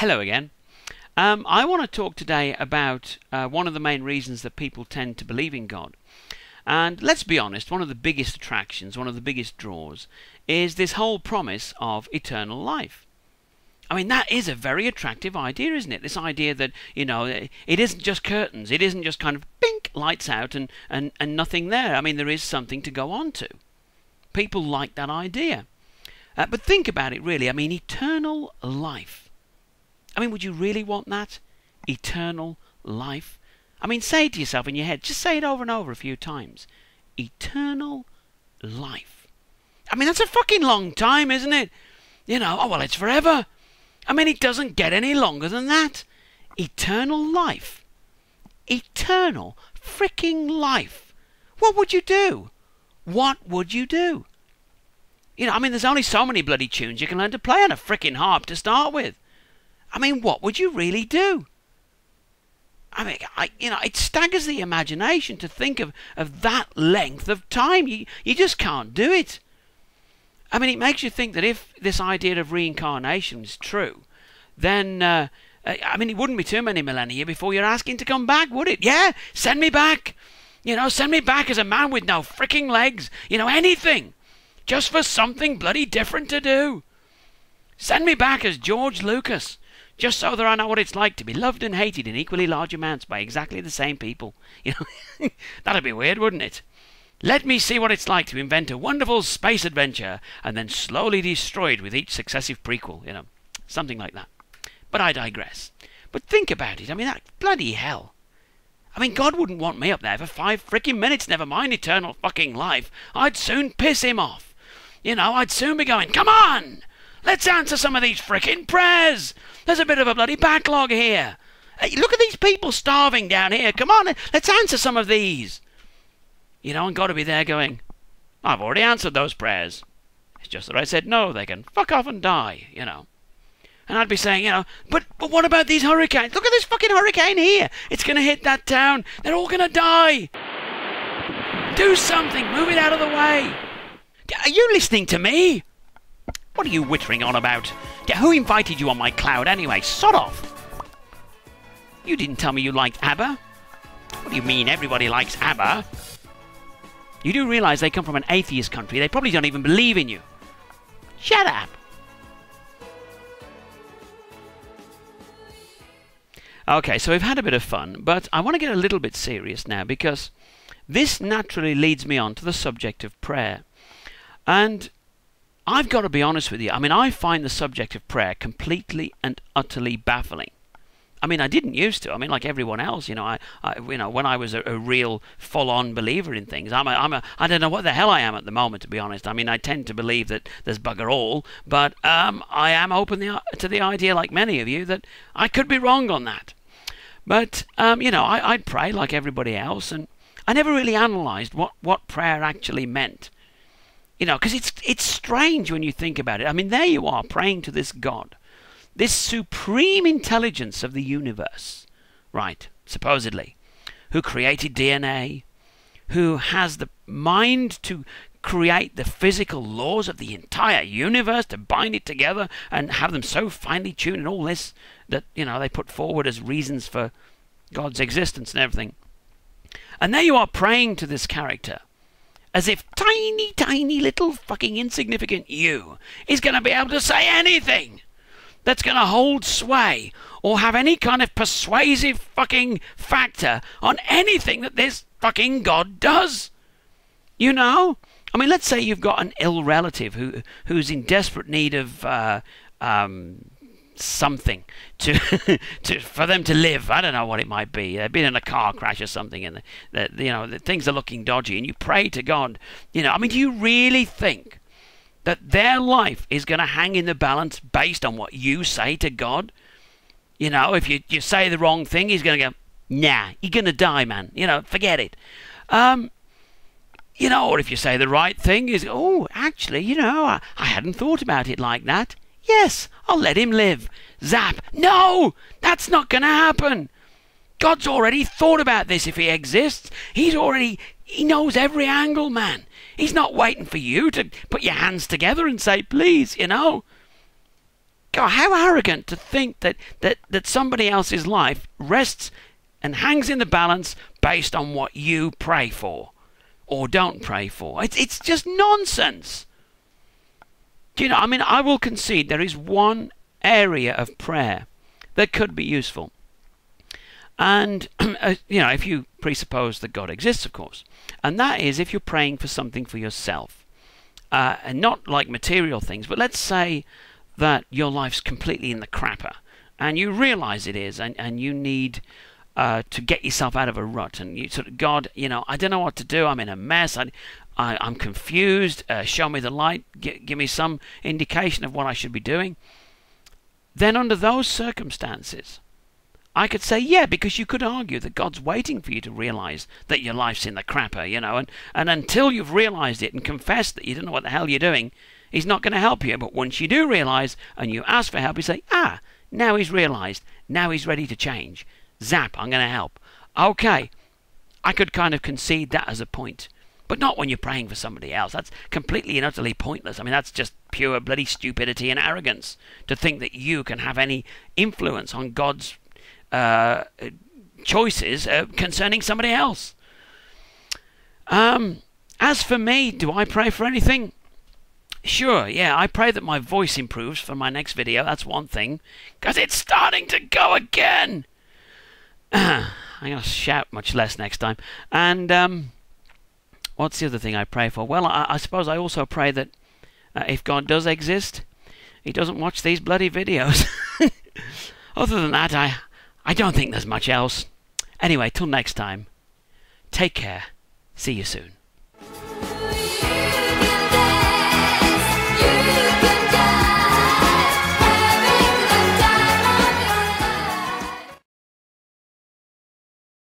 Hello again. I want to talk today about one of the main reasons that people tend to believe in God. And let's be honest, one of the biggest attractions, one of the biggest draws, is this whole promise of eternal life. I mean, that is a very attractive idea, isn't it? This idea that, you know, it isn't just curtains, it isn't just kind of bink, lights out and nothing there. I mean, there is something to go on to. People like that idea. But think about it really. I mean, eternal life. I mean, would you really want that? Eternal life? I mean, say it to yourself in your head. Just say it over and over a few times. Eternal life. I mean, that's a fucking long time, isn't it? You know, oh, well, it's forever. I mean, it doesn't get any longer than that. Eternal life. Eternal freaking life. What would you do? What would you do? You know, I mean, there's only so many bloody tunes you can learn to play on a freaking harp to start with. I mean, what would you really do? I mean, you know, it staggers the imagination to think of that length of time. You just can't do it. I mean, it makes you think that if this idea of reincarnation is true, then, I mean, it wouldn't be too many millennia before you're asking to come back, would it? Yeah, send me back. You know, send me back as a man with no freaking legs. You know, anything. Just for something bloody different to do. Send me back as George Lucas. Just so that I know what it's like to be loved and hated in equally large amounts by exactly the same people. You know, that'd be weird, wouldn't it? Let me see what it's like to invent a wonderful space adventure and then slowly destroy it with each successive prequel, you know. Something like that. But I digress. But think about it. I mean, that bloody hell. I mean, God wouldn't want me up there for 5 frickin' minutes, never mind eternal fucking life. I'd soon piss him off. You know, I'd soon be going, come on! Let's answer some of these frickin' prayers! There's a bit of a bloody backlog here. Hey, look at these people starving down here. Come on, let's answer some of these. You know, and God to be there going, I've already answered those prayers. It's just that I said no, they can fuck off and die, you know. And I'd be saying, you know, but what about these hurricanes? Look at this fucking hurricane here. It's going to hit that town. They're all going to die. Do something. Move it out of the way. Are you listening to me? What are you whittering on about? Who invited you on my cloud anyway? Sod off! You didn't tell me you liked ABBA. What do you mean everybody likes ABBA? You do realise they come from an atheist country. They probably don't even believe in you. Shut up! Okay, so we've had a bit of fun, but I want to get a little bit serious now because this naturally leads me on to the subject of prayer. And I've got to be honest with you. I mean, I find the subject of prayer completely and utterly baffling. I mean, I didn't used to. I mean, like everyone else, you know, you know, when I was a real full-on believer in things, I don't know what the hell I am at the moment, to be honest. I mean, I tend to believe that there's bugger all, but I am open to the idea, like many of you, that I could be wrong on that. But you know, I'd pray like everybody else, and I never really analysed what prayer actually meant. You know, because it's strange when you think about it. I mean, there you are praying to this God, this supreme intelligence of the universe, right, supposedly, who created DNA, who has the mind to create the physical laws of the entire universe, to bind it together and have them so finely tuned and all this that, you know, they put forward as reasons for God's existence and everything. And there you are praying to this character, as if tiny little fucking insignificant you is going to be able to say anything that's going to hold sway or have any kind of persuasive fucking factor on anything that this fucking God does. You know? I mean, let's say you've got an ill relative who's in desperate need of something for them to live. I don't know what it might be. They've been in a car crash or something, and you know, the things are looking dodgy, and you pray to God. You know, I mean, do you really think that their life is going to hang in the balance based on what you say to God? You know, if you say the wrong thing, he's going to go, nah, you're going to die, man. You know, forget it. You know, or if you say the right thing, he's, oh, actually, you know, I hadn't thought about it like that. Yes, I'll let him live. Zap. No, that's not going to happen. God's already thought about this if he exists. He knows every angle, man. He's not waiting for you to put your hands together and say, please, you know. God, how arrogant to think that somebody else's life rests and hangs in the balance based on what you pray for or don't pray for. It's just nonsense. Do you know, I mean, I will concede there is one area of prayer that could be useful. And, you know, if you presuppose that God exists, of course. And that is if you're praying for something for yourself. And not like material things, but let's say that your life's completely in the crapper. And you realize it is, and you need to get yourself out of a rut. And you sort of, God, you know, I don't know what to do. I'm in a mess. I'm confused. Show me the light. Give me some indication of what I should be doing. Then under those circumstances, I could say, yeah, because you could argue that God's waiting for you to realize that your life's in the crapper, you know, and until you've realized it and confessed that you don't know what the hell you're doing, he's not going to help you. But once you do realize and you ask for help, you say, now he's realized, now he's ready to change. Zap, I'm going to help. Okay, I could kind of concede that as a point. But not when you're praying for somebody else. That's completely and utterly pointless. I mean, that's just pure bloody stupidity and arrogance to think that you can have any influence on God's choices concerning somebody else. As for me, do I pray for anything? Sure, yeah, I pray that my voice improves for my next video. That's one thing, because it's starting to go again. I'm going to shout much less next time. And what's the other thing I pray for? Well, I suppose I also pray that if God does exist, he doesn't watch these bloody videos. Other than that, I don't think there's much else. Anyway, till next time, take care. See you soon.